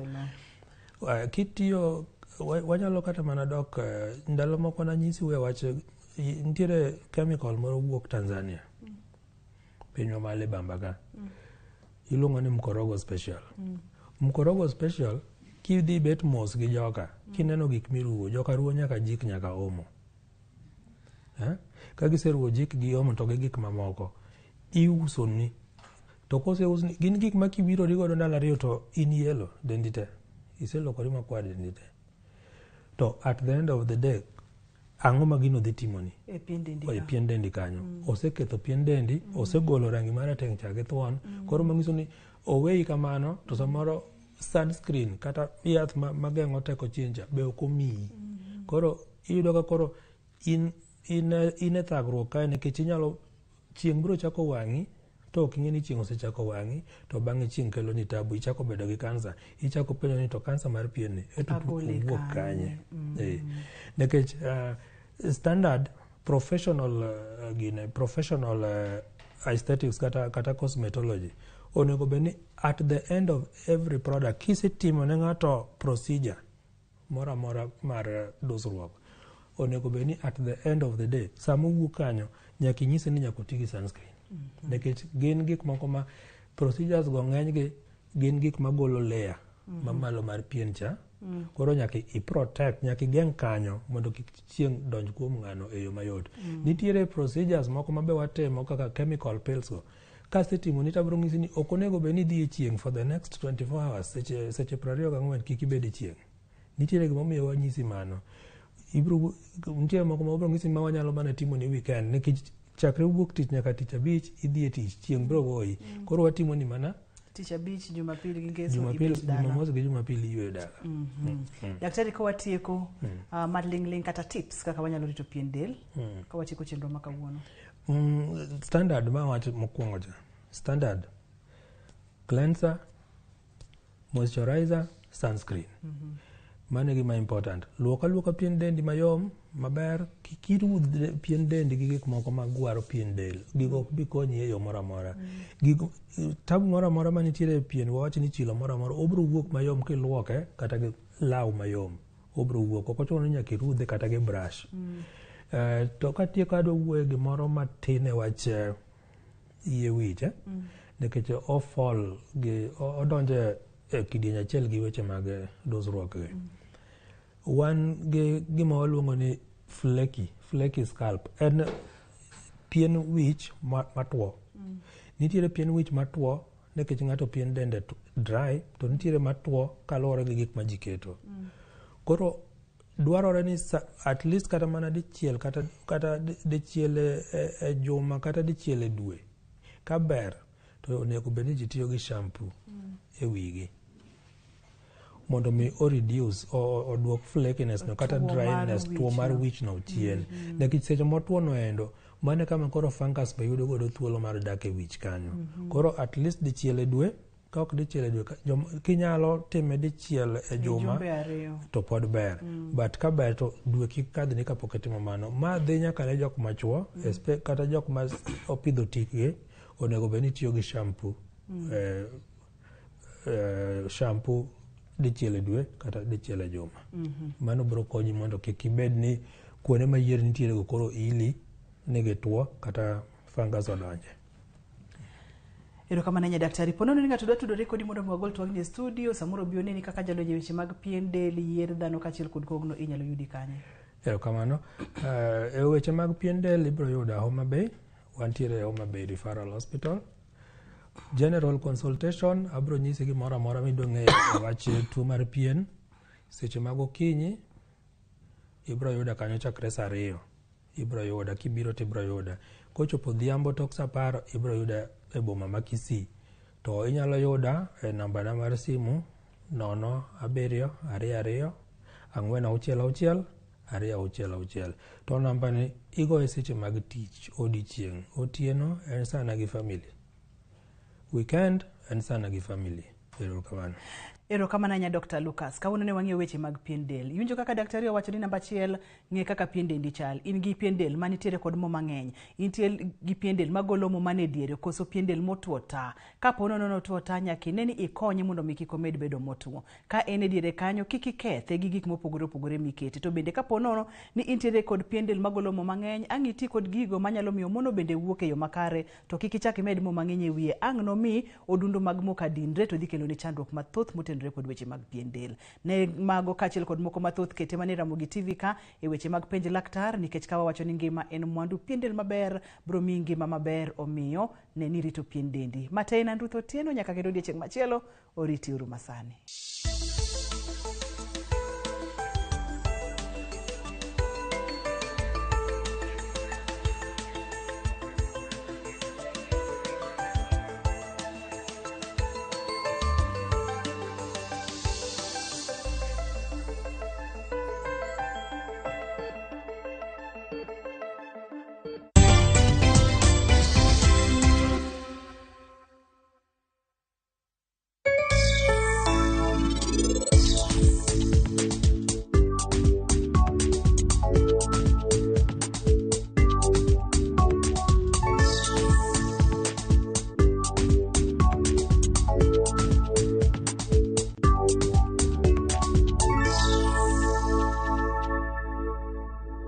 Kitiyo wanyalo kata mana dok ndalo moko nanyisi we wach nitiere chemical moro wuok Tanzania, pinywa male Bambaga, iluongo ni mkorogo special. Mkorogo special kidhi bet mos gi joka, kineno gik miruwo, joka ruwo nyaka jik nyaka omo. Ka giseruwo jik gi omo to gi gik mamoko, iuso ni. To kose usni, gin gik ma kibiro rigodo ndalo ariyo to in yelo dendi te. Iselokori makwar dendi te. To at the end of the day, ang'o ma gino dhi timoni? E pien dendi kanyo. Oseketho pien dendi, osegolo rangi mara teng' chake thuon. Koro manyiso ni oweyi kamano, to samoro sunscreen kata yath mageng'o teko chinja be ok omiyi. Koro iyudo ka koro in e thagruok kae, nikech inyalo chieng' biro chako wang'i to ok ing'e ni chieng' osechako wang'i, to bang'e chieng' kelo ni tabu, ichako bedo gi kansa, ichako penjo ni to kansa mar pien ni owuok kanye. Nikech standard professional aesthetics kata cosmetology onego bed ni at the end of every product kisetimo ne ng'ato procedure mora mora mar dusruok, onego bed ni at the end of the day sama owuok kanyo nyaka inyise ni nyaka oti gi sunscreen. Nikech gin gik moko ma procedures go ng'eny gi gin gik magolo layer mamalo mar pien cha. Koro nyaka i-protect, nyaka igeng' kanyo mondo kik chieng' donj kuom ng'ano e yo mayot. Nitiere procedures moko mabe watimo kaka chemical peels go. Kasetimo ni tabro ng'isi ni ok onego bed ni idhi e chieng' for the next 24 hours, seche 24 kik ibed e chieng'. Nitiere gimomiyo wanyisi mano. Nitiere moko ma wabro ng'isi ma wanyalo mana timo ni weekend, nikech chakre wuok tich nyaka tich abich idhi e tich, chieng' bro goyi. Koro watimo ni mana tich abich, Jumapili gi Ngeso, Jumamosi gi Jumapili iwe dala. Daktari, ka watieko maling'ling kata tips kaka wanyalo rito pien del, ka watieko chenro ma kawuono. Standard ma wacho mokwongo cha. Standard cleanser, moisturizer, sunscreen. Mano gima important. Luoka pien dendi mayom maber, kirudh pien dendi gi gik moko magwaro pien del, gigo ok bi konyi e yo moro amora. Tabu moro amora manitiere e pien, wawacho ni chilo moro amora, obro wuok mayom kiluoke kata gi law mayom. Obro wuok, ok ochuno ni nyaka irudhe kata gi brush. To katieko adwa wuoyo gimoro matin e wach yie wich, nikech ofall gi odonje e kidieny achiel gi weche mag dusruok gi. Wan gi gima waluongo ni flaky scalp, en pien wich matuo. Nitiere pien wich matuo nikech ng'ato pien dende dry, to nitiere matuo kaluwore gi gik ma ji keto. Koro dwarore ni at least kata mana dichiel kata dichiel e juma kata dichiel e dwe ka ber, to onego bed ni ji tiyo gi shampoo e wigi mondo mi o reduce oduok flakiness no kata dryness, tuo mar wich no chien. Nikech seche motuo no endo, mane kama koro fungus be yudo godo thuolo mar dak e wich kanyo. Koro at least dichiel e dwe ka ok dichiel e dwe kinyalo time dichiel e juma to pod ber but ka ber to dwe kik kadhni kapok itimo mano. Ma dhi nyaka ne jok machuo kata jok ma opidho tikgi onego bed ni tiyo gi shampoo shampoo dichiel e dwe kata dichiel e juma. Mano biro konyi mondo kik ibed ni kuonde ma yier nitiere go koro ili nigi tuo kata fungus odonje. Erokamano ne daktari. Ponono ni ng'ato dwa tudore kodi mondo wagol twagni e studio samoro bione ni kaka jalonyo weche mag pien del, yier dhano kaachiel kod kogno inyalo yudi kanye? Erokamano. E weche mag pien del ibiro yuda Homa Bay, wantiere e Homa Bay Referral Hospital. General consultation abiro nyisi gimoro amora midong'e e wach tuo mar pien. Seche mag okinyi ibiro yuda kanyo chakre saa 2. Ibiro yuda kibiro to ibiro yuda. Kochopo odhiambo tok saa 10 ibiro yuda e boma ma Kisii. To inyalo yuda e namba na mar simu 0726466 to namba ni igo e seche mag tich odiochieng'. Otieno en sana gi family. Weekend en sana gi family. Erokamano. Erokamano nya Dr. Lucas. Kawuono ne wang'e weche mag pien del. Iwinjo kaka daktari owacho ni namba 1 ng'e kaka pien dendi chal. In gi pien del manitiere kod mo mang'eny. Intie gi pien del magolo mo mane diere koso pien del motuo ta. Ka po nono otuo ta nyaka ne ni ikonye mondo mi kik omed bedo motuo. Ka en e diere kanyo kik ikethe gi gik mopogore opogore mikete. To bende ka po nono ni intiere kod pien del magolo mo mang'eny, ang' iti kod gigo manyalo miyo mono bende wuok e yo makare, to kik ichak imed mo mang'eny e wiye. Ang' no mi odundu mag mo kadinre to dhi kelo ni chandruok mathoth motenore kod weche mag pien del. Ne mago kaachiel kod moko mathoth kete mane Ramogi TV ka e weche mag penj laktar, nikech ka wawacho ni ngima en mwandu, pien del maber biro miyi ngima maber, omiyo ne ni rito pien dendi. Matena Ndutho Tieno nyaka kendo odiochieng' machielo, oriti uru masani.